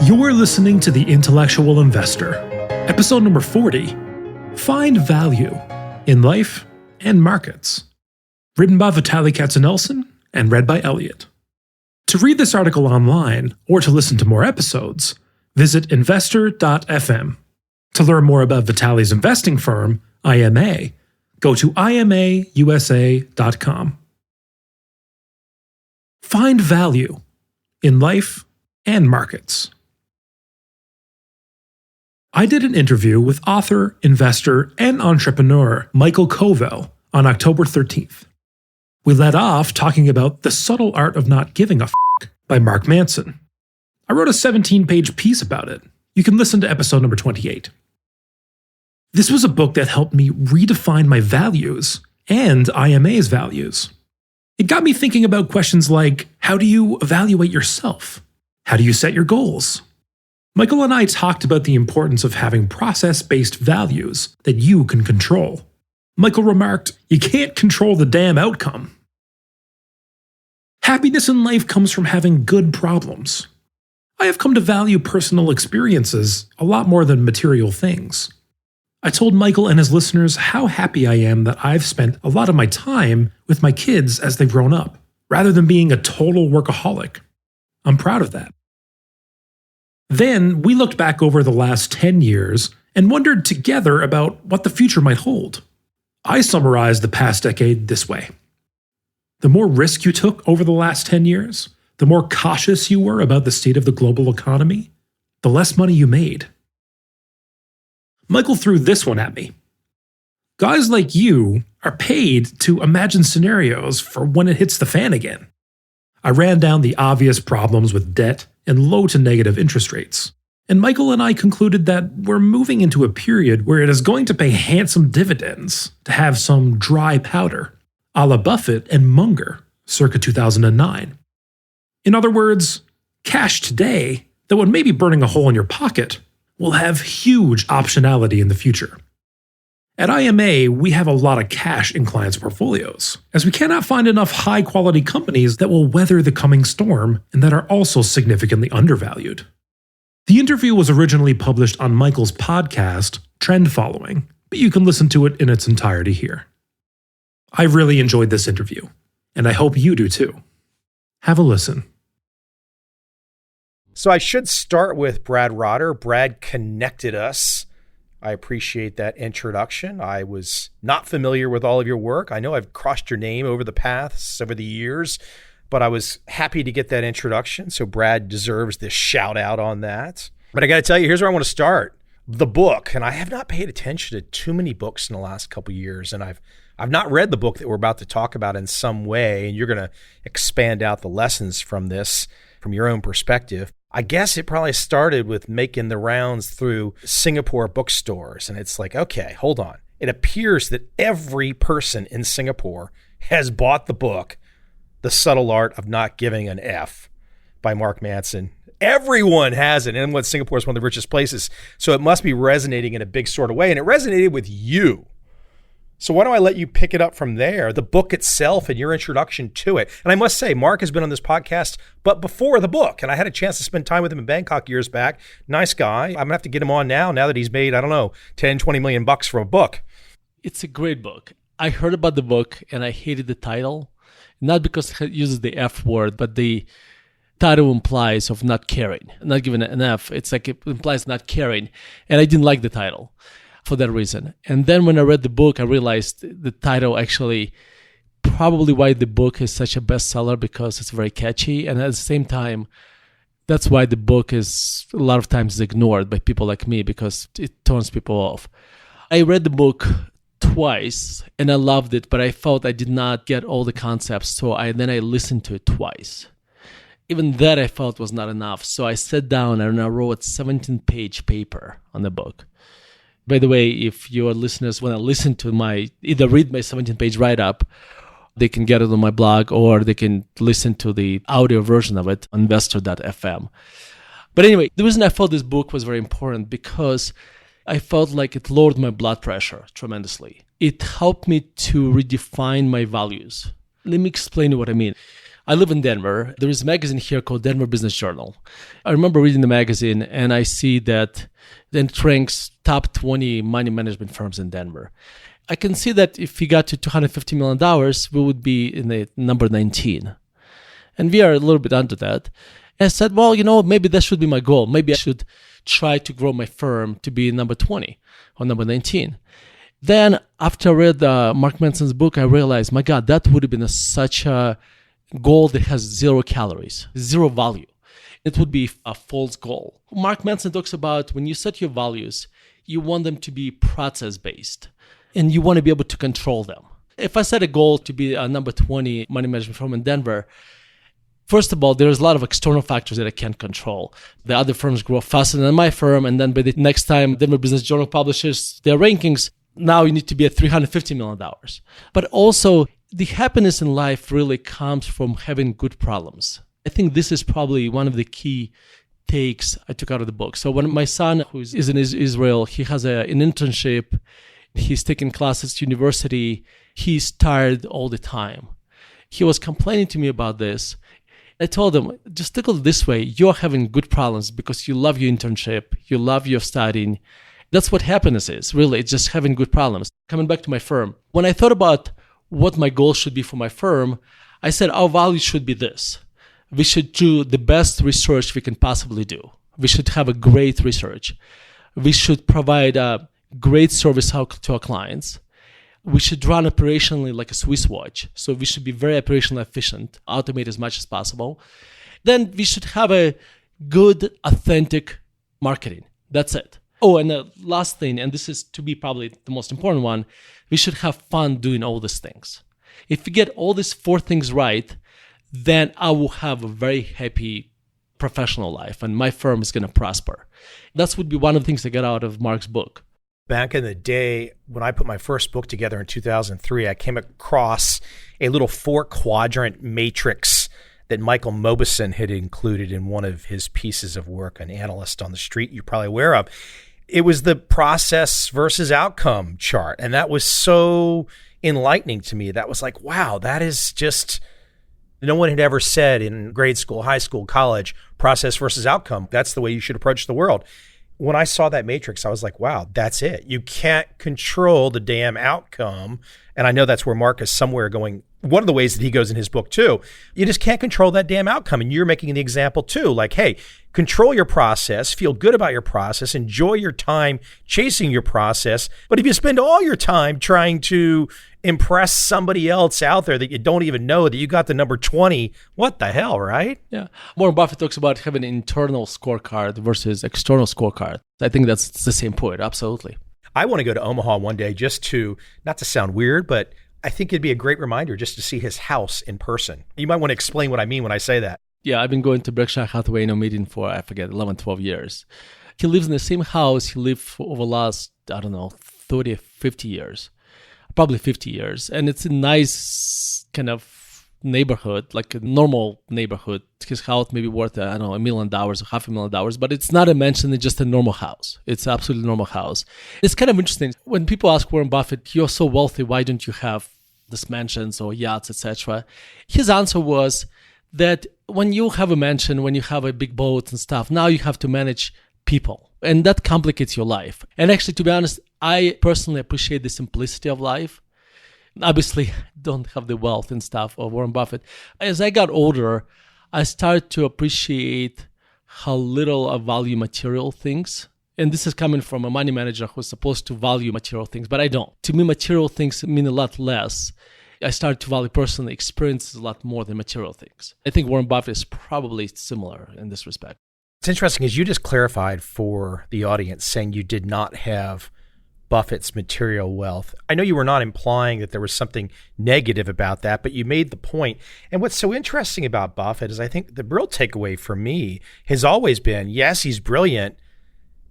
You're listening to The Intellectual Investor, episode number 40, Find Value in Life and Markets, written by Vitaliy Nelson and read by Elliot. To read this article online or to listen to more episodes, visit investor.fm. To learn more about Vitaliy's investing firm, IMA, go to imausa.com. Find value in life and markets. I did an interview with author, investor, and entrepreneur Michael Covel on October 13th. We led off talking about The Subtle Art of Not Giving a F*** by Mark Manson. I wrote a 17-page piece about it. You can listen to episode number 28. This was a book that helped me redefine my values and IMA's values. It got me thinking about questions like, how do you evaluate yourself? How do you set your goals? Michael and I talked about the importance of having process-based values that you can control. Michael remarked, you can't control the damn outcome. Happiness in life comes from having good problems. I have come to value personal experiences a lot more than material things. I told Michael and his listeners how happy I am that I've spent a lot of my time with my kids as they've grown up, rather than being a total workaholic. I'm proud of that. Then we looked back over the last 10 years and wondered together about what the future might hold. I summarized the past decade this way. The more risk you took over the last 10 years, the more cautious you were about the state of the global economy, the less money you made. Michael threw this one at me. Guys like you are paid to imagine scenarios for when it hits the fan again. I ran down the obvious problems with debt and low to negative interest rates. And Michael and I concluded that we're moving into a period where it is going to pay handsome dividends to have some dry powder, a la Buffett and Munger, circa 2009. In other words, cash today, though it may be burning a hole in your pocket, will have huge optionality in the future. At IMA, we have a lot of cash in clients' portfolios, as we cannot find enough high-quality companies that will weather the coming storm and that are also significantly undervalued. The interview was originally published on Michael's podcast, Trend Following, but you can listen to it in its entirety here. I really enjoyed this interview, and I hope you do too. Have a listen. So I should start with Brad Rotter. Brad connected us. I appreciate that introduction. I was not familiar with all of your work. I know I've crossed your name over the paths over the years, but I was happy to get that introduction. So Brad deserves this shout out on that. But I got to tell you, here's where I want to start. The book, and I have not paid attention to too many books in the last couple of years, and I've not read the book that we're about to talk about in some way, and you're going to expand out the lessons from this from your own perspective. I guess it probably started with making the rounds through Singapore bookstores. And it's like, okay, hold on. It appears that every person in Singapore has bought the book, The Subtle Art of Not Giving an F by Mark Manson. Everyone has it. And what Singapore is one of the richest places. So it must be resonating in a big sort of way. And it resonated with you. So why don't I let you pick it up from there, the book itself and your introduction to it. And I must say, Mark has been on this podcast, but before the book, and I had a chance to spend time with him in Bangkok years back. Nice guy. I'm going to have to get him on now that he's made, 10, 20 million bucks for a book. It's a great book. I heard about the book and I hated the title, not because it uses the F word, but the title implies of not caring, not giving an F. It's like it implies not caring. And I didn't like the title for that reason. And then when I read the book, I realized the title actually probably why the book is such a bestseller, because it's very catchy. And at the same time, that's why the book is a lot of times ignored by people like me, because it turns people off. I read the book twice and I loved it, but I felt I did not get all the concepts. So then I listened to it twice. Even that I felt was not enough. So I sat down and I wrote a 17-page paper on the book. By the way, if your listeners want to listen to either read my 17-page write-up, they can get it on my blog, or they can listen to the audio version of it on investor.fm. But anyway, the reason I felt this book was very important because I felt like it lowered my blood pressure tremendously. It helped me to redefine my values. Let me explain what I mean. I live in Denver. There is a magazine here called Denver Business Journal. I remember reading the magazine and I see that it ranks top 20 money management firms in Denver. I can see that if we got to $250 million, we would be in the number 19. And we are a little bit under that. And I said, well, maybe that should be my goal. Maybe I should try to grow my firm to be number 20 or number 19. Then after I read Mark Manson's book, I realized, my God, that would have been such a goal that has 0 calories, 0 value. It would be a false goal. Mark Manson talks about when you set your values, you want them to be process-based and you want to be able to control them. If I set a goal to be a number 20 money management firm in Denver, first of all, there's a lot of external factors that I can't control. The other firms grow faster than my firm, and then by the next time Denver Business Journal publishes their rankings, now you need to be at $350 million. But also, the happiness in life really comes from having good problems. I think this is probably one of the key takes I took out of the book. So when my son, who is in Israel, he has an internship, he's taking classes at university, he's tired all the time. He was complaining to me about this. I told him, just think of it this way. You're having good problems because you love your internship. You love your studying. That's what happiness is, really. It's just having good problems. Coming back to my firm. When I thought about what my goal should be for my firm, I said our value should be this. We should do the best research we can possibly do. We should have a great research. We should provide a great service to our clients. We should run operationally like a Swiss watch. So we should be very operationally efficient, automate as much as possible. Then we should have a good, authentic marketing. That's it. Oh, and the last thing, and this is to be probably the most important one, we should have fun doing all these things. If we get all these 4 things right, then I will have a very happy professional life and my firm is going to prosper. That would be one of the things I got out of Mark's book. Back in the day, when I put my first book together in 2003, I came across a little 4-quadrant matrix that Michael Mauboussin had included in one of his pieces of work, an analyst on the street you're probably aware of. It was the process versus outcome chart. And that was so enlightening to me. That was like, wow, that is just, no one had ever said in grade school, high school, college, process versus outcome. That's the way you should approach the world. When I saw that matrix, I was like, wow, that's it. You can't control the damn outcome. And I know that's where Mark is somewhere going. One of the ways that he goes in his book too, you just can't control that damn outcome. And you're making the example too, like, hey, control your process, feel good about your process, enjoy your time chasing your process. But if you spend all your time trying to impress somebody else out there that you don't even know that you got the number 20, what the hell, right? Yeah. Warren Buffett talks about having an internal scorecard versus external scorecard. I think that's the same point. Absolutely. I want to go to Omaha one day just to, not to sound weird, but I think it'd be a great reminder just to see his house in person. You might want to explain what I mean when I say that. Yeah, I've been going to Berkshire Hathaway in a meeting for, 11, 12 years. He lives in the same house he lived for over the last, 30, 50 years. Probably 50 years. And it's a nice kind of neighborhood, like a normal neighborhood. His house may be worth, $1 million or $500,000, but it's not a mansion, it's just a normal house. It's an absolutely normal house. It's kind of interesting. When people ask Warren Buffett, you're so wealthy, why don't you have these mansions or yachts, etc.? His answer was that when you have a mansion, when you have a big boat and stuff, now you have to manage people. And that complicates your life. And actually, to be honest, I personally appreciate the simplicity of life. Obviously, don't have the wealth and stuff of Warren Buffett. As I got older, I started to appreciate how little I value material things. And this is coming from a money manager who's supposed to value material things, but I don't. To me, material things mean a lot less. I started to value personal experiences a lot more than material things. I think Warren Buffett is probably similar in this respect. It's interesting, as you just clarified for the audience, saying you did not have Buffett's material wealth. I know you were not implying that there was something negative about that, but you made the point. And what's so interesting about Buffett is I think the real takeaway for me has always been, yes, he's brilliant,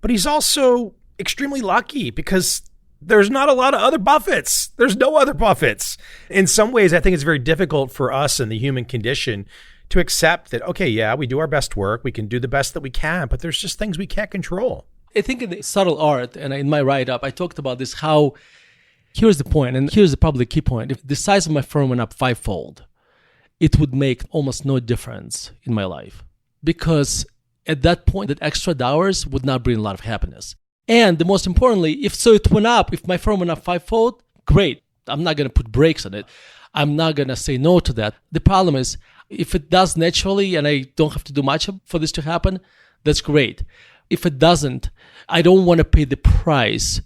but he's also extremely lucky because there's not a lot of other Buffetts. There's no other Buffetts. In some ways, I think it's very difficult for us in the human condition to accept that, okay, yeah, we do our best work. We can do the best that we can, but there's just things we can't control. I think in the subtle art, and in my write-up, I talked about this, how here's the point, and here's probably the key point. If the size of my firm went up 5-fold, it would make almost no difference in my life. Because at that point, that extra dollars would not bring a lot of happiness. And the most importantly, if it went up, if my firm went up fivefold, great. I'm not going to put brakes on it. I'm not going to say no to that. The problem is, if it does naturally and I don't have to do much for this to happen, that's great. If it doesn't, I don't want to pay the price.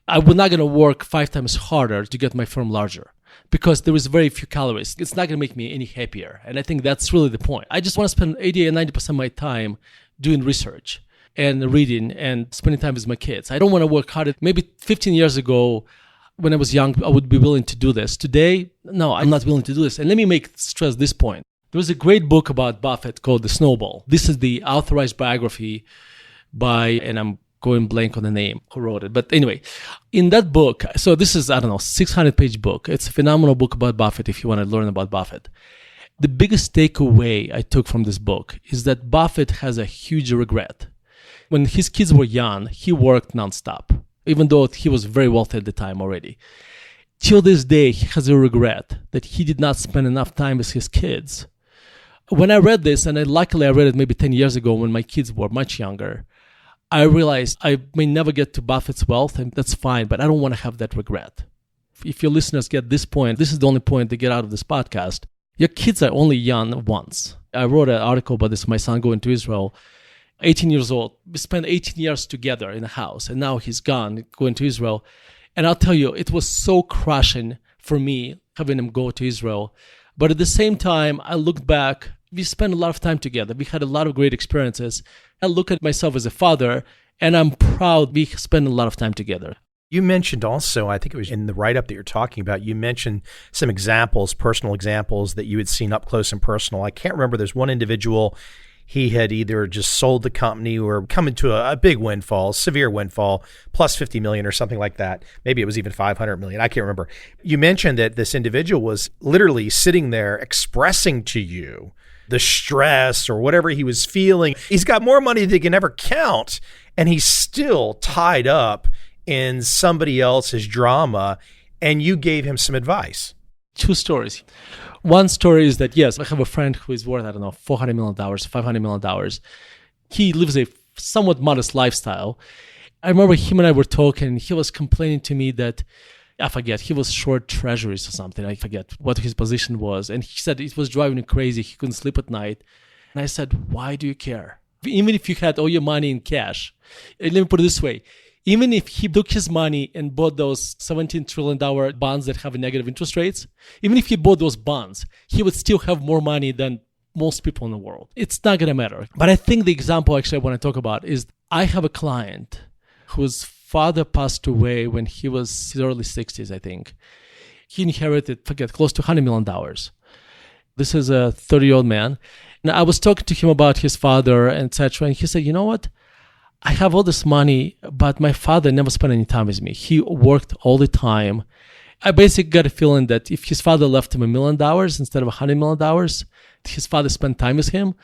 I'm not going to work 5 times harder to get my firm larger because there is very few calories. It's not going to make me any happier. And I think that's really the point. I just want to spend 80 and 90% of my time doing research and reading and spending time with my kids. I don't want to work harder. Maybe 15 years ago, when I was young, I would be willing to do this. Today, no, I'm not willing to do this. And let me stress this point. There was a great book about Buffett called The Snowball. This is the authorized biography by, and I'm going blank on the name who wrote it. But anyway, in that book, so this is, 600-page book. It's a phenomenal book about Buffett if you want to learn about Buffett. The biggest takeaway I took from this book is that Buffett has a huge regret. When his kids were young, he worked nonstop, even though he was very wealthy at the time already. Till this day, he has a regret that he did not spend enough time with his kids. When I read this, and luckily I read it maybe 10 years ago when my kids were much younger, I realized I may never get to Buffett's wealth, and that's fine, but I don't want to have that regret. If your listeners get this point, this is the only point they get out of this podcast. Your kids are only young once. I wrote an article about this, my son going to Israel, 18 years old. We spent 18 years together in a house, and now he's gone, going to Israel. And I'll tell you, it was so crushing for me having him go to Israel. But at the same time, I looked back. We spent a lot of time together. We had a lot of great experiences. I look at myself as a father, and I'm proud we spent a lot of time together. You mentioned also, I think it was in the write-up that you're talking about, you mentioned some examples, personal examples that you had seen up close and personal. I can't remember. There's one individual, he had either just sold the company or come into a big windfall, severe windfall, plus 50 million or something like that. Maybe it was even 500 million. I can't remember. You mentioned that this individual was literally sitting there expressing to you the stress or whatever he was feeling. He's got more money than he can ever count, and he's still tied up in somebody else's drama, and you gave him some advice. 2 stories. One story is that, yes, I have a friend who is worth, $400 million, $500 million. He lives a somewhat modest lifestyle. I remember him and I were talking. He was complaining to me that, I forget, he was short treasuries or something. I forget what his position was. And he said it was driving him crazy. He couldn't sleep at night. And I said, why do you care? Even if you had all your money in cash, let me put it this way. Even if he took his money and bought those $17 trillion bonds that have negative interest rates, even if he bought those bonds, he would still have more money than most people in the world. It's not going to matter. But I think the example actually I want to talk about is I have a client whose father passed away when he was in his early 60s, I think. He inherited, close to $100 million. This is a 30-year-old man. And I was talking to him about his father, etc. And he said, you know what? I have all this money, but my father never spent any time with me. He worked all the time. I basically got a feeling that if his father left him $1 million instead of $100 million, his father spent time with him,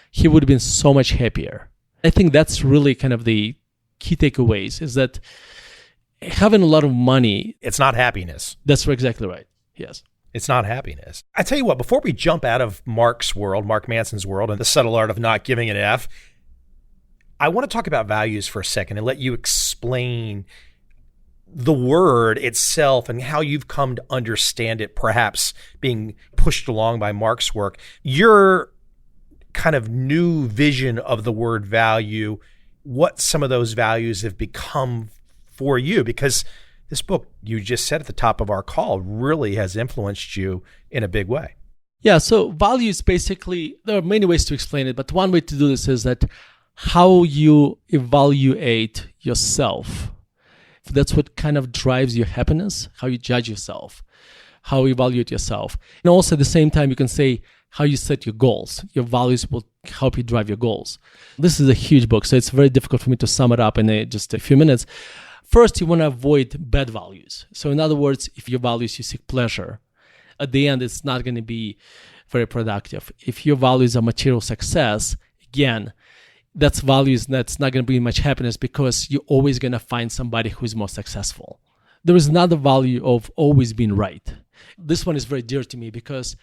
he would have been so much happier. I think that's really kind of the key takeaways, is that having a lot of money... It's not happiness. That's exactly right. Yes. It's not happiness. I tell you what, before we jump out of Mark's world, Mark Manson's world, and the subtle art of not giving an F, I want to talk about values for a second and let you explain the word itself and how you've come to understand it, perhaps being pushed along by Mark's work. Your kind of new vision of the word value, what some of those values have become for you, because this book, you just said at the top of our call, really has influenced you in a big way. Yeah, so values basically, there are many ways to explain it, but one way to do this is that how you evaluate yourself. That's what kind of drives your happiness, how you judge yourself, how you evaluate yourself. And also at the same time, you can say how you set your goals. Your values will help you drive your goals. This is a huge book, so it's very difficult for me to sum it up in just a few minutes. First, you want to avoid bad values. So in other words, if your values, you seek pleasure, at the end, it's not going to be very productive. If your values are material success, again, that's values that's not going to bring much happiness because you're always going to find somebody who's more successful. There is another value of always being right. This one is very dear to me because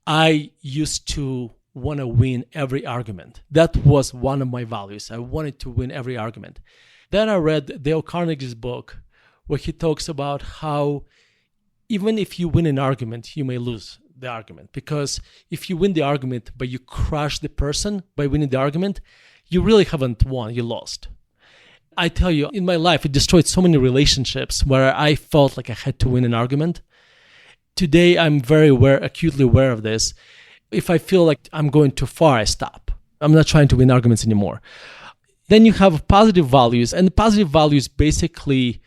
I used to want to win every argument. That was one of my values. I wanted to win every argument. Then I read Dale Carnegie's book where he talks about how even if you win an argument, you may lose the argument. Because if you win the argument, but you crush the person by winning the argument, you really haven't won, you lost. I tell you, in my life, it destroyed so many relationships where I felt like I had to win an argument. Today, I'm very acutely aware of this. If I feel like I'm going too far, I stop. I'm not trying to win arguments anymore. Then you have positive values, and positive values basically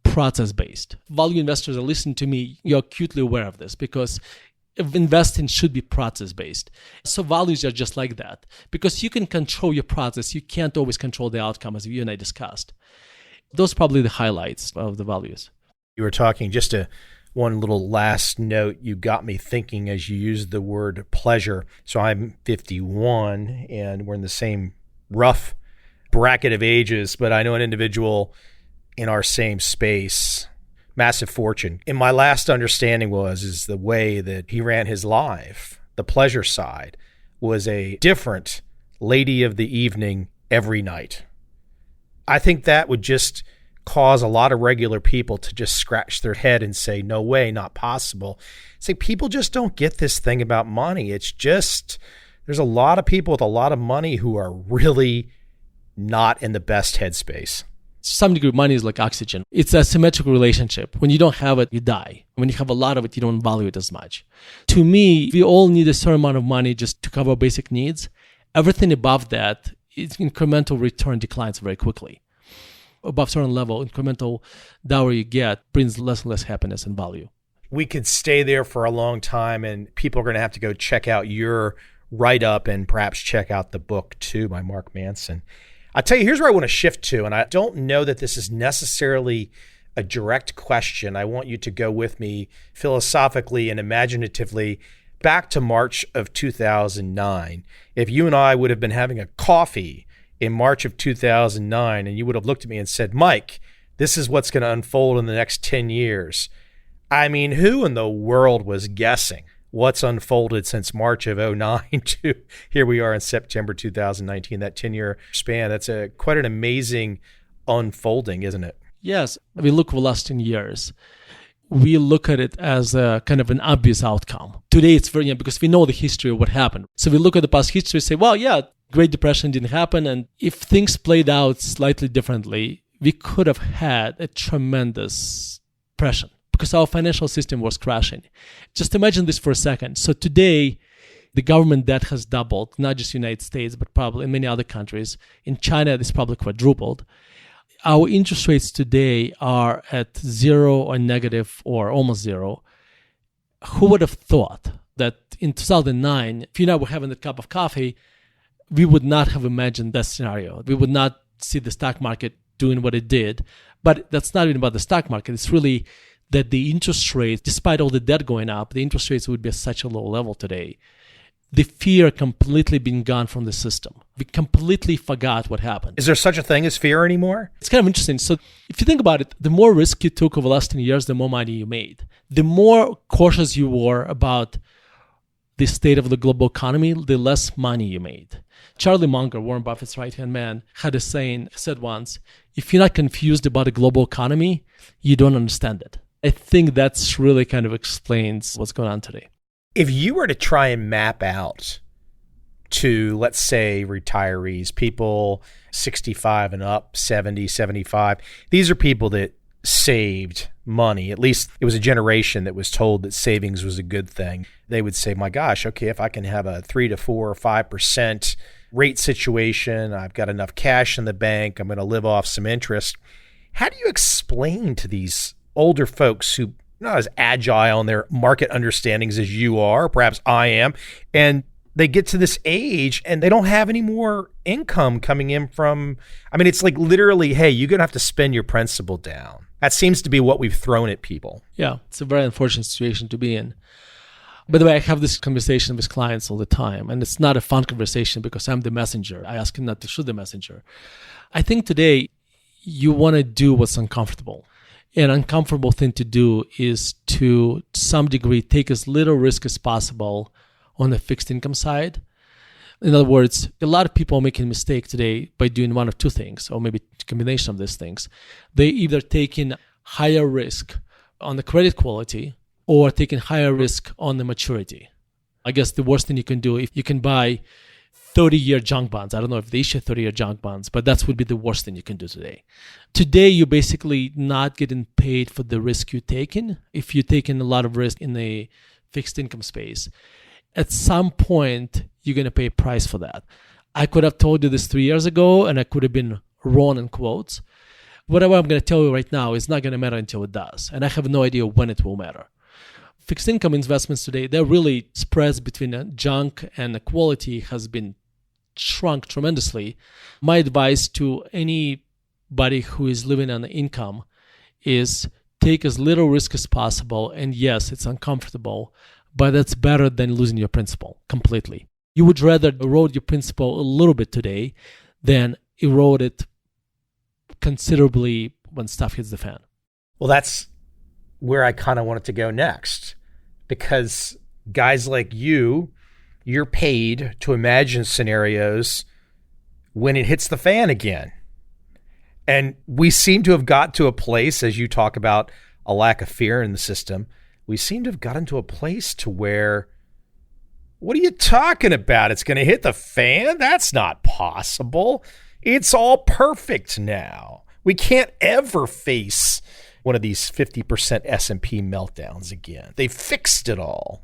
process-based. Value investors that listen to me, you're acutely aware of this because investing should be process-based. So values are just like that. Because you can control your process, you can't always control the outcome, as you and I discussed. Those are probably the highlights of the values. You were talking, just one little last note, you got me thinking as you used the word pleasure. So I'm 51, and we're in the same rough bracket of ages, but I know an individual in our same space, massive fortune. And my last understanding is the way that he ran his life, the pleasure side, was a different lady of the evening every night. I think that would just cause a lot of regular people to just scratch their head and say, no way, not possible. It's like people just don't get this thing about money. It's just, there's a lot of people with a lot of money who are really not in the best headspace. To some degree, money is like oxygen. It's a symmetrical relationship. When you don't have it, you die. When you have a lot of it, you don't value it as much. To me, we all need a certain amount of money just to cover basic needs. Everything above that, its incremental return declines very quickly. Above a certain level, incremental dollar you get brings less and less happiness and value. We could stay there for a long time, and people are going to have to go check out your write-up and perhaps check out the book too by Mark Manson. I'll tell you, here's where I want to shift to, and I don't know that this is necessarily a direct question. I want you to go with me philosophically and imaginatively back to March of 2009. If you and I would have been having a coffee in March of 2009 and you would have looked at me and said, Mike, this is what's going to unfold in the next 10 years. I mean, who in the world was guessing what's unfolded since March of 2009 to here we are in September 2019, that 10-year span? That's quite an amazing unfolding, isn't it? Yes. We look for the last 10 years. We look at it as a kind of an obvious outcome. Today, it's very, because we know the history of what happened. So we look at the past history and say, well, yeah, Great Depression didn't happen. And if things played out slightly differently, we could have had a tremendous depression, because our financial system was crashing. Just imagine this for a second. So today, the government debt has doubled, not just the United States, but probably in many other countries. In China, it's probably quadrupled. Our interest rates today are at zero or negative or almost zero. Who would have thought that in 2009, if you and I were having a cup of coffee, we would not have imagined that scenario. We would not see the stock market doing what it did. But that's not even about the stock market. It's really that the interest rates, despite all the debt going up, the interest rates would be at such a low level today. The fear completely been gone from the system. We completely forgot what happened. Is there such a thing as fear anymore? It's kind of interesting. So if you think about it, the more risk you took over the last 10 years, the more money you made. The more cautious you were about the state of the global economy, the less money you made. Charlie Munger, Warren Buffett's right-hand man, had a saying, said once, if you're not confused about the global economy, you don't understand it. I think that's really kind of explains what's going on today. If you were to try and map out to, let's say, retirees, people 65 and up, 70, 75, these are people that saved money. At least it was a generation that was told that savings was a good thing. They would say, my gosh, okay, if I can have a 3 to 4 or 5% rate situation, I've got enough cash in the bank, I'm going to live off some interest. How do you explain to these older folks who not as agile in their market understandings as you are, perhaps I am, and they get to this age and they don't have any more income coming in from, I mean, it's like literally, hey, you're going to have to spend your principal down. That seems to be what we've thrown at people. Yeah, it's a very unfortunate situation to be in. By the way, I have this conversation with clients all the time, and it's not a fun conversation because I'm the messenger. I ask him not to shoot the messenger. I think today you want to do what's uncomfortable. An uncomfortable thing to do is to some degree take as little risk as possible on the fixed income side. In other words, a lot of people are making a mistake today by doing one of two things, or maybe a combination of these things. They either taking higher risk on the credit quality or taking higher risk on the maturity. I guess the worst thing you can do, if you can buy 30-year junk bonds. I don't know if they issue 30-year junk bonds, but that would be the worst thing you can do today. Today, you're basically not getting paid for the risk you're taking. If you're taking a lot of risk in the fixed income space, at some point, you're going to pay a price for that. I could have told you this 3 years ago, and I could have been wrong in quotes. Whatever I'm going to tell you right now is not going to matter until it does, and I have no idea when it will matter. Fixed income investments today, they're really spreads between a junk and the quality has been shrunk tremendously. My advice to anybody who is living on the income is take as little risk as possible. And yes, it's uncomfortable, but that's better than losing your principal completely. You would rather erode your principal a little bit today than erode it considerably when stuff hits the fan. Well, that's where I kind of wanted to go next, because guys like you're paid to imagine scenarios when it hits the fan again. And we seem to have got to a place, as you talk about a lack of fear in the system, we seem to have gotten to a place to where, what are you talking about? It's going to hit the fan? That's not possible. It's all perfect now. We can't ever face one of these 50% S&P meltdowns again. They fixed it all.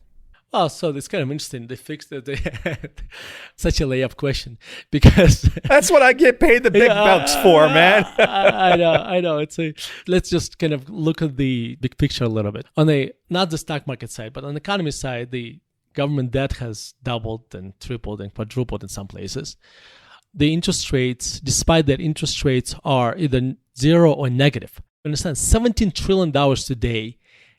Oh, so it's kind of interesting. They fixed it. They had such a layup question because that's what I get paid the big bucks for, man. I know. Let's just kind of look at the big picture a little bit. On not the stock market side, but on the economy side, the government debt has doubled and tripled and quadrupled in some places. The interest rates, despite that interest rates are either zero or negative. Understand, $17 trillion today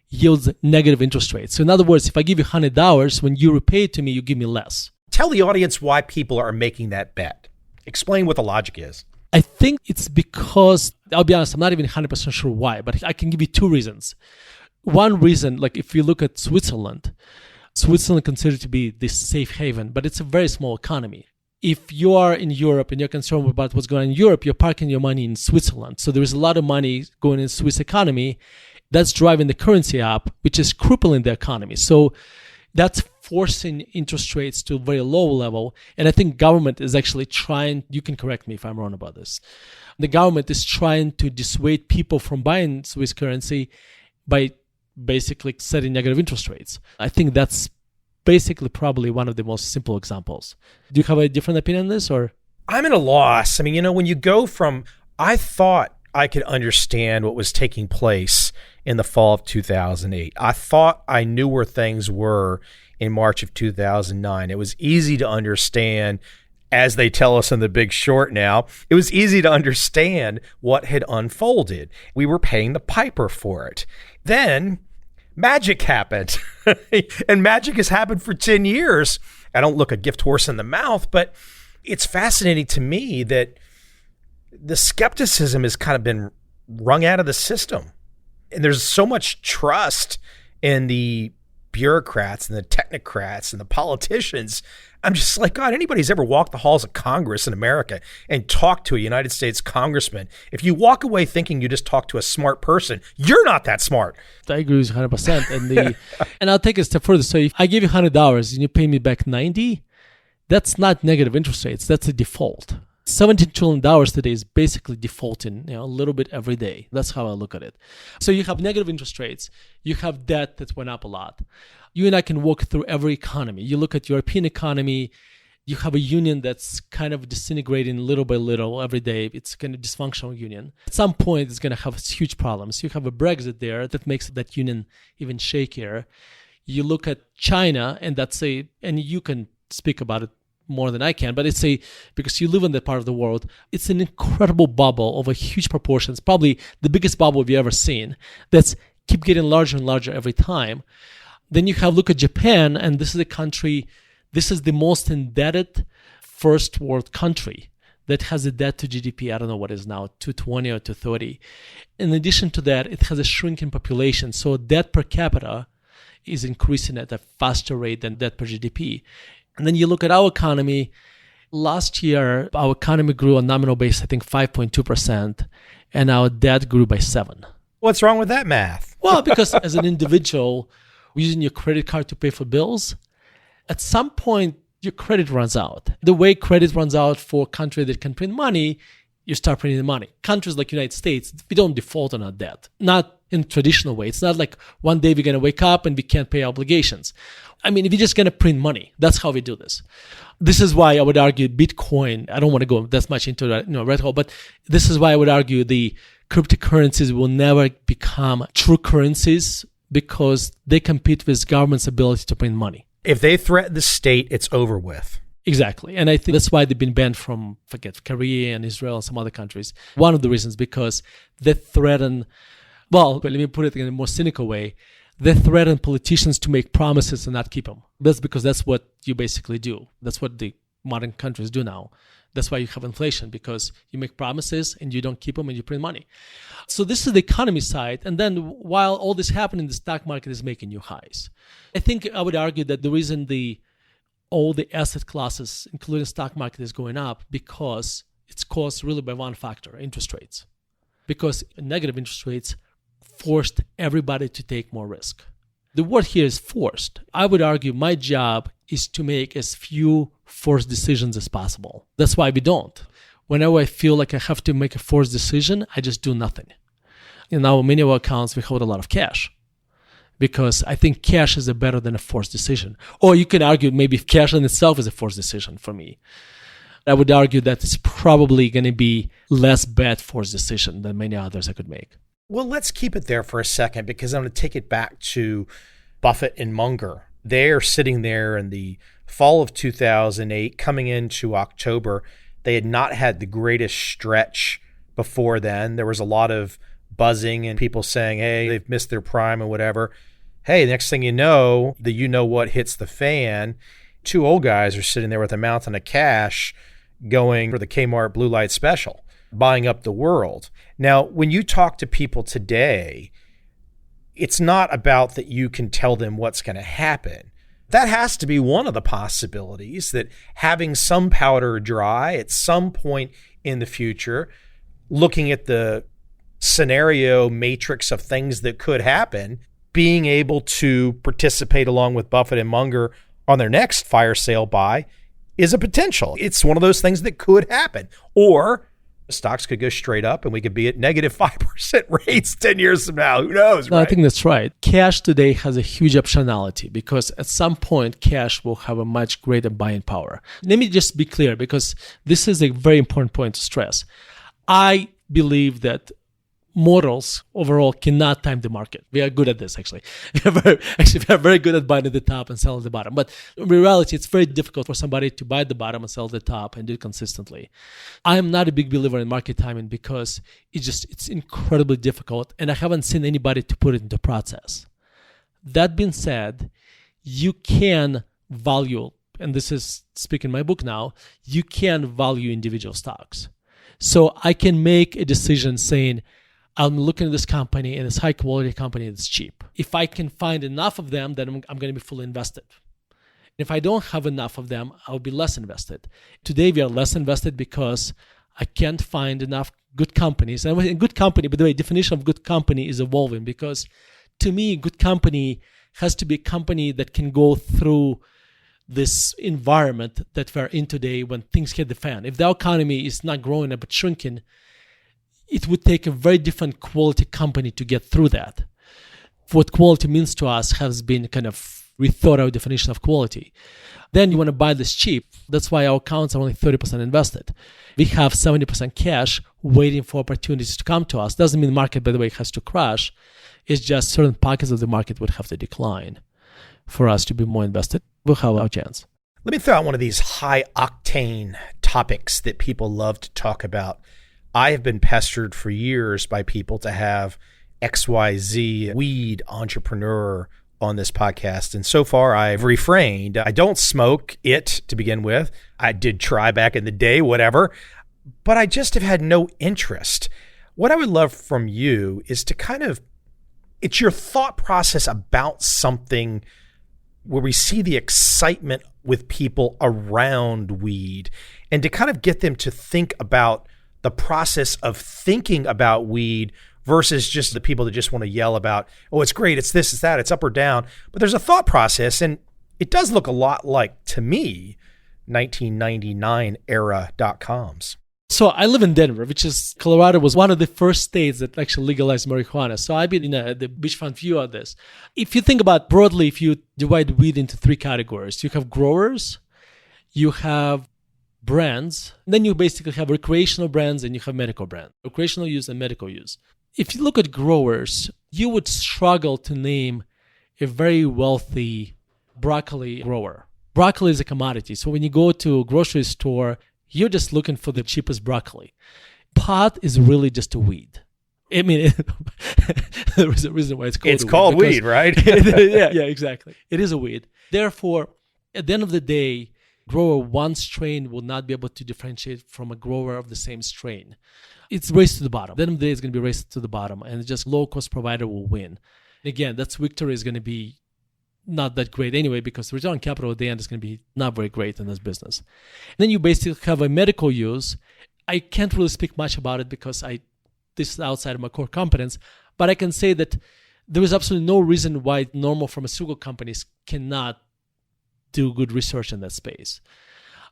yields negative interest rates. So in other words, if I give you $100, when you repay it to me, you give me less. Tell the audience why people are making that bet. Explain what the logic is. I think it's because, I'll be honest, I'm not even 100% sure why, but I can give you two reasons. One reason, like if you look at Switzerland considered to be this safe haven, but it's a very small economy. If you are in Europe and you're concerned about what's going on in Europe, you're parking your money in Switzerland. So there's a lot of money going in the Swiss economy. That's driving the currency up, which is crippling the economy. So that's forcing interest rates to a very low level. And I think government is actually trying, you can correct me if I'm wrong about this. The government is trying to dissuade people from buying Swiss currency by basically setting negative interest rates. I think that's basically probably one of the most simple examples. Do you have a different opinion on this, or? I'm at a loss. I mean, when you go from, I thought I could understand what was taking place in the fall of 2008. I thought I knew where things were in March of 2009. It was easy to understand, as they tell us in The Big Short now, it was easy to understand what had unfolded. We were paying the piper for it. Then magic happened, and magic has happened for 10 years. I don't look a gift horse in the mouth, but it's fascinating to me that the skepticism has kind of been wrung out of the system. And there's so much trust in the bureaucrats and the technocrats and the politicians. I'm just like, God, anybody's ever walked the halls of Congress in America and talked to a United States congressman, if you walk away thinking you just talked to a smart person, you're not that smart. I agree with 100%. And I'll take it a step further. So if I give you $100 and you pay me back 90, that's not negative interest rates. That's a default. $17 trillion today is basically defaulting, a little bit every day. That's how I look at it. So you have negative interest rates. You have debt that went up a lot. You and I can walk through every economy. You look at European economy, you have a union that's kind of disintegrating little by little every day. It's kind of dysfunctional union. At some point, it's going to have huge problems. You have a Brexit there that makes that union even shakier. You look at China, and and you can speak about it more than I can, but because you live in that part of the world, it's an incredible bubble of a huge proportions, probably the biggest bubble we've ever seen, that's keep getting larger and larger every time. Then you look at Japan, and this is the most indebted first world country that has a debt to GDP, I don't know what it is now, 220 or 230. In addition to that, it has a shrinking population, so debt per capita is increasing at a faster rate than debt per GDP. And then you look at our economy. Last year, our economy grew on nominal base, I think 5.2%, and our debt grew by 7%. What's wrong with that math? Well, because as an individual, using your credit card to pay for bills, at some point, your credit runs out. The way credit runs out for a country that can print money, you start printing the money. Countries like United States, we don't default on our debt. Not in a traditional way. It's not like one day we're going to wake up and we can't pay obligations. I mean, if you're just going to print money, that's how we do this. This is why I would argue Bitcoin, I don't want to go that much into that, red hole, but this is why I would argue the cryptocurrencies will never become true currencies because they compete with government's ability to print money. If they threaten the state, it's over with. Exactly. And I think that's why they've been banned from, Korea and Israel and some other countries. One of the reasons, because they threaten, but let me put it in a more cynical way, they threaten politicians to make promises and not keep them. That's because that's what you basically do. That's what the modern countries do now. That's why you have inflation, because you make promises and you don't keep them and you print money. So this is the economy side. And then while all this happening, the stock market is making new highs. I think I would argue that the reason all the asset classes, including stock market, is going up because it's caused really by one factor, interest rates. Because negative interest rates forced everybody to take more risk. The word here is forced. I would argue my job is to make as few forced decisions as possible. That's why we don't. Whenever I feel like I have to make a forced decision, I just do nothing. In our many of our accounts, we hold a lot of cash because I think cash is better than a forced decision. Or you can argue maybe cash in itself is a forced decision for me. I would argue that it's probably going to be less bad forced decision than many others I could make. Well, let's keep it there for a second because I'm going to take it back to Buffett and Munger. They're sitting there in the fall of 2008, coming into October. They had not had the greatest stretch before then. There was a lot of buzzing and people saying, hey, they've missed their prime and whatever. Hey, next thing you know, the you-know-what hits the fan. Two old guys are sitting there with a mountain of cash going for the Kmart Blue Light Special, buying up the world. Now, when you talk to people today, it's not about that you can tell them what's going to happen. That has to be one of the possibilities, that having some powder dry at some point in the future, looking at the scenario matrix of things that could happen, being able to participate along with Buffett and Munger on their next fire sale buy is a potential. It's one of those things that could happen. Or stocks could go straight up and we could be at negative 5% rates 10 years from now. Who knows, right? No, I think that's right. Cash today has a huge optionality because at some point, cash will have a much greater buying power. Let me just be clear because this is a very important point to stress. I believe that mortals overall cannot time the market. We are good at this, actually. We are very good at buying at the top and selling at the bottom. But in reality, it's very difficult for somebody to buy at the bottom and sell at the top and do it consistently. I am not a big believer in market timing because it's incredibly difficult, and I haven't seen anybody to put it into process. That being said, you can value, and this is speaking in my book now, you can value individual stocks. So I can make a decision saying, I'm looking at this company and it's high quality company that's cheap. If I can find enough of them, then I'm going to be fully invested. If I don't have enough of them, I'll be less invested. Today, we are less invested because I can't find enough good companies. And good company, by the way, definition of good company is evolving because to me, good company has to be a company that can go through this environment that we're in today when things hit the fan. If the economy is not growing but shrinking, it would take a very different quality company to get through that. What quality means to us has been kind of rethought our definition of quality. Then you want to buy this cheap. That's why our accounts are only 30% invested. We have 70% cash waiting for opportunities to come to us. Doesn't mean the market, by the way, has to crash. It's just certain pockets of the market would have to decline for us to be more invested. We'll have our chance. Let me throw out one of these high octane topics that people love to talk about. I have been pestered for years by people to have XYZ weed entrepreneur on this podcast. And so far I've refrained. I don't smoke it to begin with. I did try back in the day, whatever, but I just have had no interest. What I would love from you is to kind of It's your thought process about something where we see the excitement with people around weed, and to kind of get them to think about the process of thinking about weed versus just the people that just want to yell about, oh, it's great, it's this, it's that, it's up or down. But there's a thought process, and it does look a lot like, to me, 1999 era .coms. So I live in Denver, which is Colorado was one of the first states that actually legalized marijuana. So I've been in the beachfront view of this. If you think about broadly, if you divide weed into three categories, you have growers, you have brands, and then you basically have recreational brands and you have medical brands, recreational use and medical use. If you look at growers, you would struggle to name a very wealthy broccoli grower. Broccoli is a commodity. So when you go to a grocery store, you're just looking for the cheapest broccoli. Pot is really just a weed. I mean, there is a reason why it's called It's called weed, right? yeah, exactly. It is a weed. Therefore, at the end of the day, grower one strain will not be able to differentiate from a grower of the same strain. It's race to the bottom. At the end of the day, it's going to be race to the bottom, and just low-cost provider will win. Again, that's victory is going to be not that great anyway, because the return on capital at the end is going to be not very great in this business. And then you basically have a medical use. I can't really speak much about it because this is outside of my core competence, but I can say that there is absolutely no reason why normal pharmaceutical companies cannot do good research in that space.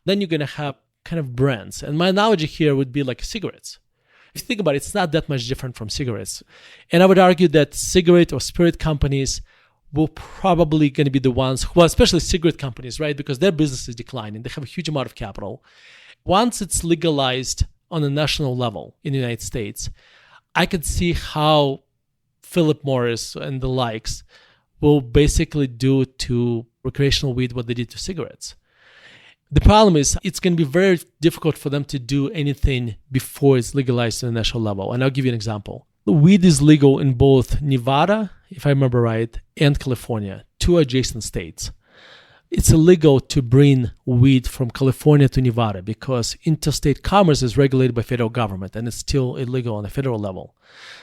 Then you're going to have kind of brands. And my analogy here would be like cigarettes. If you think about it, it's not that much different from cigarettes. And I would argue that cigarette or spirit companies will probably going to be the ones who, especially cigarette companies, right? Because their business is declining. They have a huge amount of capital. Once it's legalized on a national level in the United States, I could see how Philip Morris and the likes will basically do to recreational weed what they did to cigarettes. The problem is it's going to be very difficult for them to do anything before it's legalized on a national level. And I'll give you an example. The weed is legal in both Nevada, if I remember right, and California, two adjacent states. It's illegal to bring weed from California to Nevada because interstate commerce is regulated by federal government, and it's still illegal on a federal level.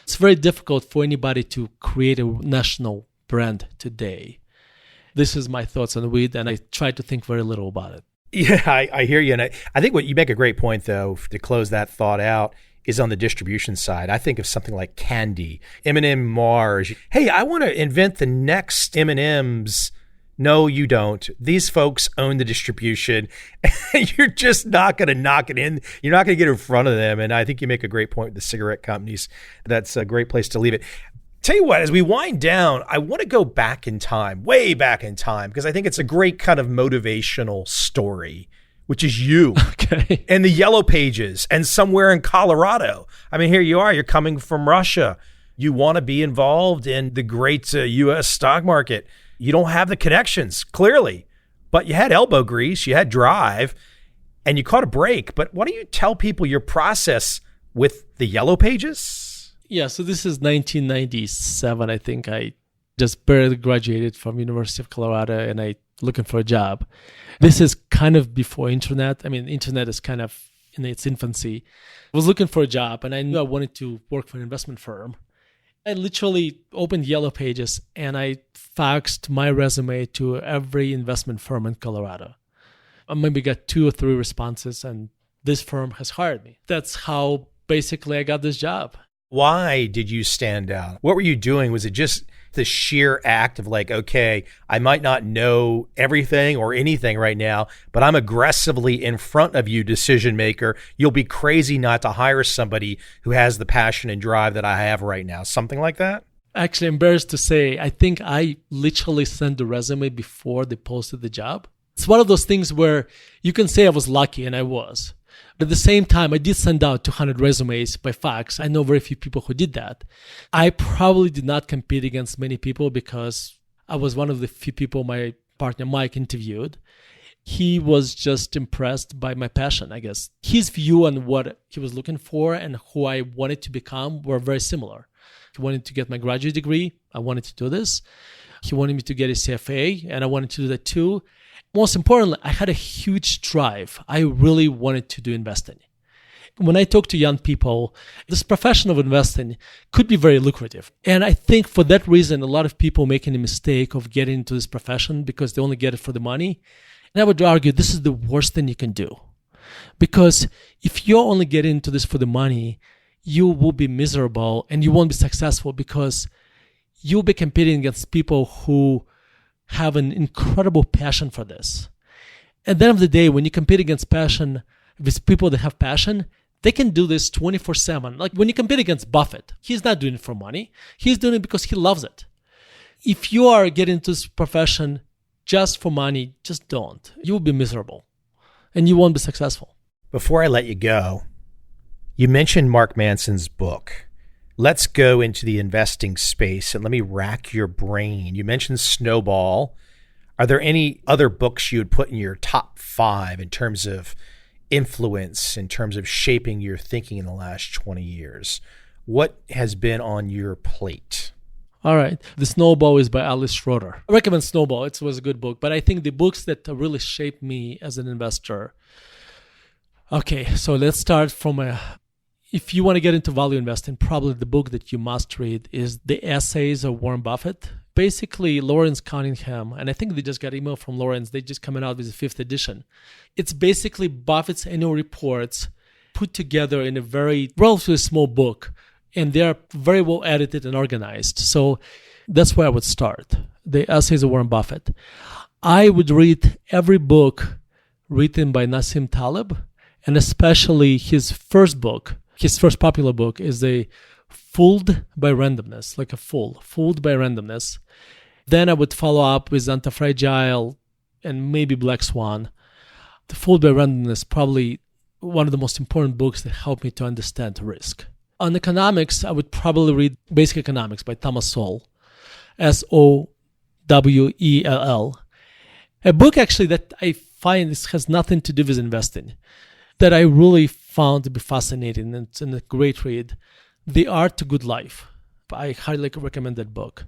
It's very difficult for anybody to create a national brand today. This is my thoughts on weed, and I try to think very little about it. Yeah, I hear you. And I think what you make a great point, though, to close that thought out, is on the distribution side. I think of something like candy, M&M Mars. Hey, I want to invent the next M&Ms. No, you don't. These folks own the distribution. You're just not going to knock it in. You're not going to get in front of them. And I think you make a great point with the cigarette companies. That's a great place to leave it. Tell you what, as we wind down, I want to go back in time, way back in time, because I think it's a great kind of motivational story, which is you and the Yellow Pages and somewhere in Colorado. I mean, here you are, you're coming from Russia. You want to be involved in the great U.S. stock market. You don't have the connections, clearly, but you had elbow grease, you had drive, and you caught a break. But why don't you tell people your process with the Yellow Pages? Yeah, so this is 1997, I think. I just barely graduated from University of Colorado, and I looking for a job. This is kind of before internet. I mean, internet is kind of in its infancy. I was looking for a job, and I knew I wanted to work for an investment firm. I literally opened Yellow Pages, and I faxed my resume to every investment firm in Colorado. I maybe got 2 or 3 responses, and this firm has hired me. That's how basically I got this job. Why did you stand out? What were you doing? Was it just the sheer act of like, okay, I might not know everything or anything right now, but I'm aggressively in front of you, decision maker. You'll be crazy not to hire somebody who has the passion and drive that I have right now. Something like that? Actually, embarrassed to say, I think I literally sent the resume before they posted the job. It's one of those things where you can say I was lucky, and I was. But at the same time, I did send out 200 resumes by fax. I know very few people who did that. I probably did not compete against many people because I was one of the few people my partner Mike interviewed. He was just impressed by my passion, I guess. His view on what he was looking for and who I wanted to become were very similar. He wanted to get my graduate degree. I wanted to do this. He wanted me to get a CFA, and I wanted to do that too. Most importantly, I had a huge drive. I really wanted to do investing. When I talk to young people, this profession of investing could be very lucrative. And I think for that reason, a lot of people making a mistake of getting into this profession because they only get it for the money. And I would argue this is the worst thing you can do. Because if you're only getting into this for the money, you will be miserable and you won't be successful because you'll be competing against people who have an incredible passion for this. At the end of the day, when you compete against passion, with people that have passion, they can do this 24/7. Like when you compete against Buffett, he's not doing it for money. He's doing it because he loves it. If you are getting into this profession just for money, just don't. You will be miserable and you won't be successful. Before I let you go, you mentioned Mark Manson's book. Let's go into the investing space and let me rack your brain. You mentioned Snowball. Are there any other books you would put in your top 5 in terms of influence, in terms of shaping your thinking in the last 20 years? What has been on your plate? All right. The Snowball is by Alice Schroeder. I recommend Snowball. It was a good book. But I think the books that really shaped me as an investor. Okay, so let's start from if you want to get into value investing, probably the book that you must read is The Essays of Warren Buffett. Basically, Lawrence Cunningham, and I think they just got email from Lawrence, they just coming out with the 5th edition. It's basically Buffett's annual reports put together in a very relatively small book, and they're very well edited and organized. So that's where I would start, The Essays of Warren Buffett. I would read every book written by Nassim Taleb, and especially his first book. His first popular book is Fooled by Randomness, like a fool, Fooled by Randomness. Then I would follow up with Anti-Fragile and maybe Black Swan. The Fooled by Randomness, probably one of the most important books that helped me to understand risk. On economics, I would probably read Basic Economics by Thomas Sowell, Sowell. A book actually that I find this has nothing to do with investing, that I really found to be fascinating and it's a great read. The Art to Good Life. I highly recommend that book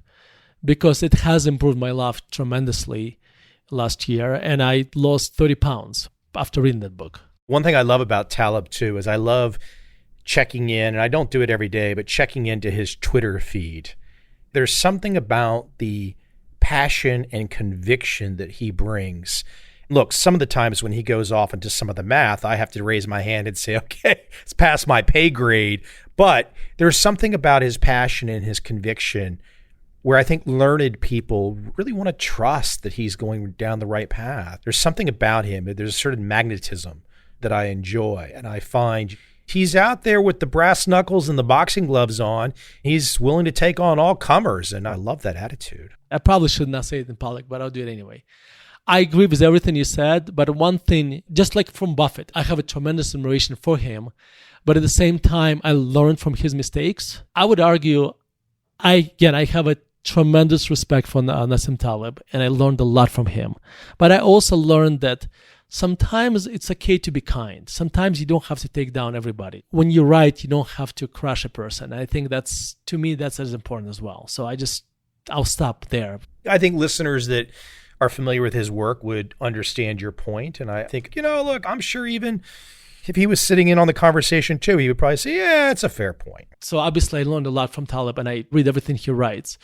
because it has improved my life tremendously last year, and I lost 30 pounds after reading that book. One thing I love about Taleb too is I love checking in, and I don't do it every day, but checking into his Twitter feed. There's something about the passion and conviction that he brings. Look, some of the times when he goes off into some of the math, I have to raise my hand and say, okay, it's past my pay grade. But there's something about his passion and his conviction where I think learned people really want to trust that he's going down the right path. There's something about him. There's a certain magnetism that I enjoy. And I find he's out there with the brass knuckles and the boxing gloves on. He's willing to take on all comers. And I love that attitude. I probably should not say it in public, but I'll do it anyway. I agree with everything you said, but one thing, just like from Buffett, I have a tremendous admiration for him, but at the same time, I learned from his mistakes. I would argue, I have a tremendous respect for Nassim Taleb, and I learned a lot from him. But I also learned that sometimes it's okay to be kind. Sometimes you don't have to take down everybody. When you're right, you don't have to crush a person. I think to me, that's as important as well. So I'll stop there. I think listeners that are familiar with his work would understand your point. And I think, look, I'm sure even if he was sitting in on the conversation too, he would probably say, yeah, it's a fair point. So obviously I learned a lot from Taleb and I read everything he writes.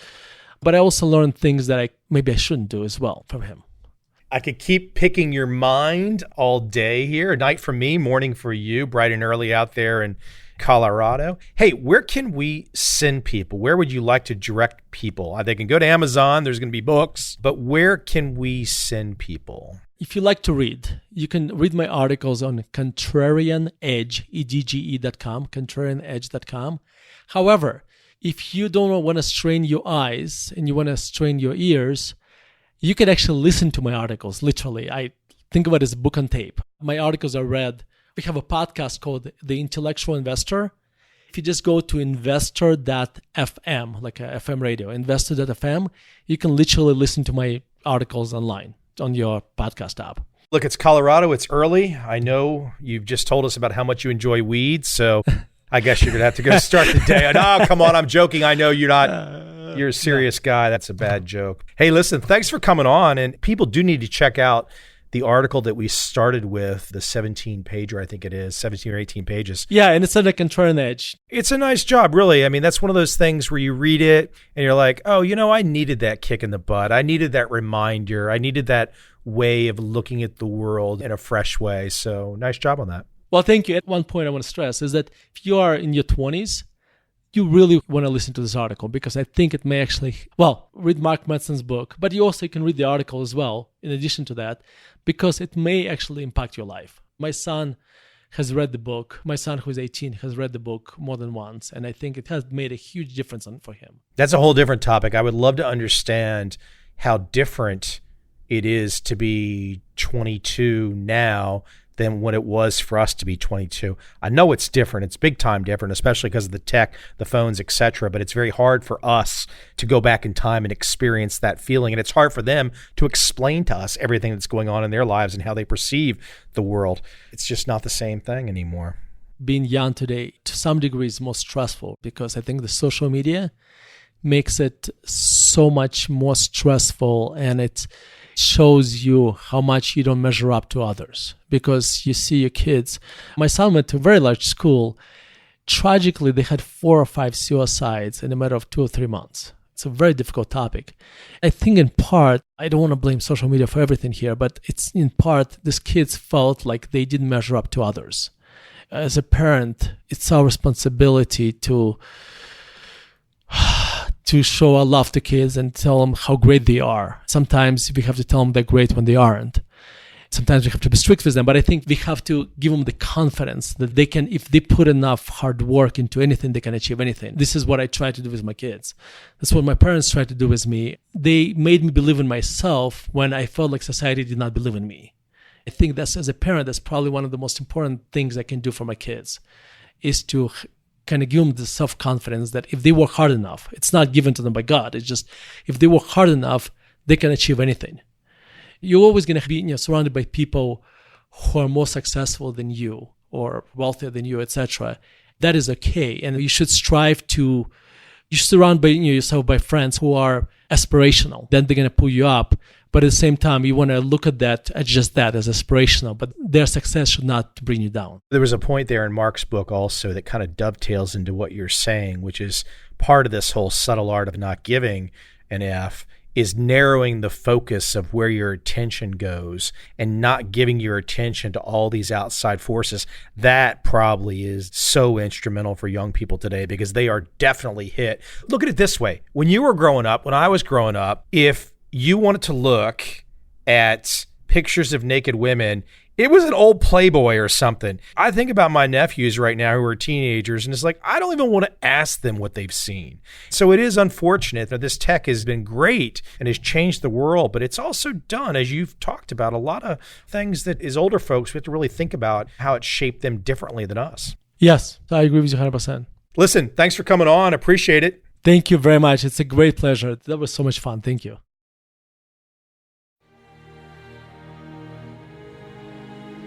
But I also learned things that maybe I shouldn't do as well from him. I could keep picking your mind all day here. Night for me, morning for you, bright and early out there in Colorado. Hey, where can we send people? Where would you like to direct people? They can go to Amazon. There's going to be books. But where can we send people? If you like to read, you can read my articles on contrarianedge.com, contrarianedge.com. However, if you don't want to strain your eyes and you want to strain your ears, you can actually listen to my articles, literally. I think of it as a book on tape. My articles are read. We have a podcast called The Intellectual Investor. If you just go to investor.fm, like a FM radio, investor.fm, you can literally listen to my articles online on your podcast app. Look, it's Colorado. It's early. I know you've just told us about how much you enjoy weeds, so I guess you're going to have to go start the day. Oh, come on. I'm joking. I know you're not. You're a serious guy. That's a bad joke. Hey, listen, thanks for coming on. And people do need to check out the article that we started with, the 17-pager, I think it is, 17 or 18 pages. Yeah, and it's on the contrarian edge. It's a nice job, really. I mean, that's one of those things where you read it and you're like, oh, I needed that kick in the butt. I needed that reminder. I needed that way of looking at the world in a fresh way. So nice job on that. Well, thank you. At one point I want to stress is that if you are in your 20s, you really want to listen to this article because I think it may actually, read Mark Manson's book, but you also can read the article as well, in addition to that, because it may actually impact your life. My son has read the book. My son, who is 18, has read the book more than once, and I think it has made a huge difference for him. That's a whole different topic. I would love to understand how different it is to be 22 now than what it was for us to be 22. I know it's different. It's big time different, especially because of the tech, the phones, etc. But it's very hard for us to go back in time and experience that feeling. And it's hard for them to explain to us everything that's going on in their lives and how they perceive the world. It's just not the same thing anymore. Being young today, to some degree, is more stressful because I think the social media makes it so much more stressful, and it shows you how much you don't measure up to others because you see your kids. My son went to a very large school. Tragically, they had 4 or 5 suicides in a matter of 2 or 3 months. It's a very difficult topic. I think in part, I don't want to blame social media for everything here, but it's in part, these kids felt like they didn't measure up to others. As a parent, it's our responsibility to show our love to kids and tell them how great they are. Sometimes we have to tell them they're great when they aren't. Sometimes we have to be strict with them, but I think we have to give them the confidence that they can, if they put enough hard work into anything, they can achieve anything. This is what I try to do with my kids. That's what my parents tried to do with me. They made me believe in myself when I felt like society did not believe in me. I think that's, as a parent, that's probably one of the most important things I can do for my kids, is to kind of give them the self-confidence that if they work hard enough, it's not given to them by God. It's just, if they work hard enough, they can achieve anything. You're always going to be surrounded by people who are more successful than you or wealthier than you, etc. That is okay. And you should strive to, you should surround yourself by friends who are aspirational. Then they're going to pull you up. But at the same time, you want to look at that as just that, as aspirational. But their success should not bring you down. There was a point there in Mark's book also that kind of dovetails into what you're saying, which is part of this whole subtle art of not giving an F is narrowing the focus of where your attention goes and not giving your attention to all these outside forces. That probably is so instrumental for young people today because they are definitely hit. Look at it this way. When you were growing up, when I was growing up, if you wanted to look at pictures of naked women, it was an old Playboy or something. I think about my nephews right now who are teenagers, and it's like, I don't even want to ask them what they've seen. So it is unfortunate that this tech has been great and has changed the world, but it's also done, as you've talked about, a lot of things that as older folks, we have to really think about how it shaped them differently than us. Yes, I agree with you 100%. Listen, thanks for coming on. Appreciate it. Thank you very much. It's a great pleasure. That was so much fun. Thank you.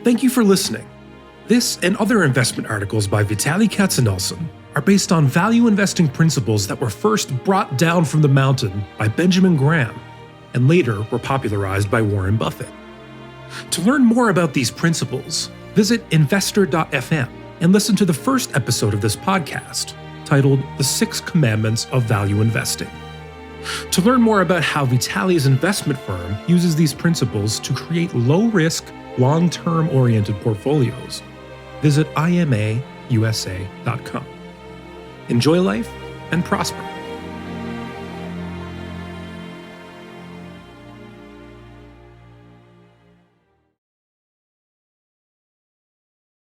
Thank you for listening. This and other investment articles by Vitaliy Katsenelson are based on value investing principles that were first brought down from the mountain by Benjamin Graham and later were popularized by Warren Buffett. To learn more about these principles, visit investor.fm and listen to the first episode of this podcast titled The 6 Commandments of Value Investing. To learn more about how Vitaliy's investment firm uses these principles to create low-risk, long-term oriented portfolios, visit imausa.com. Enjoy life and prosper.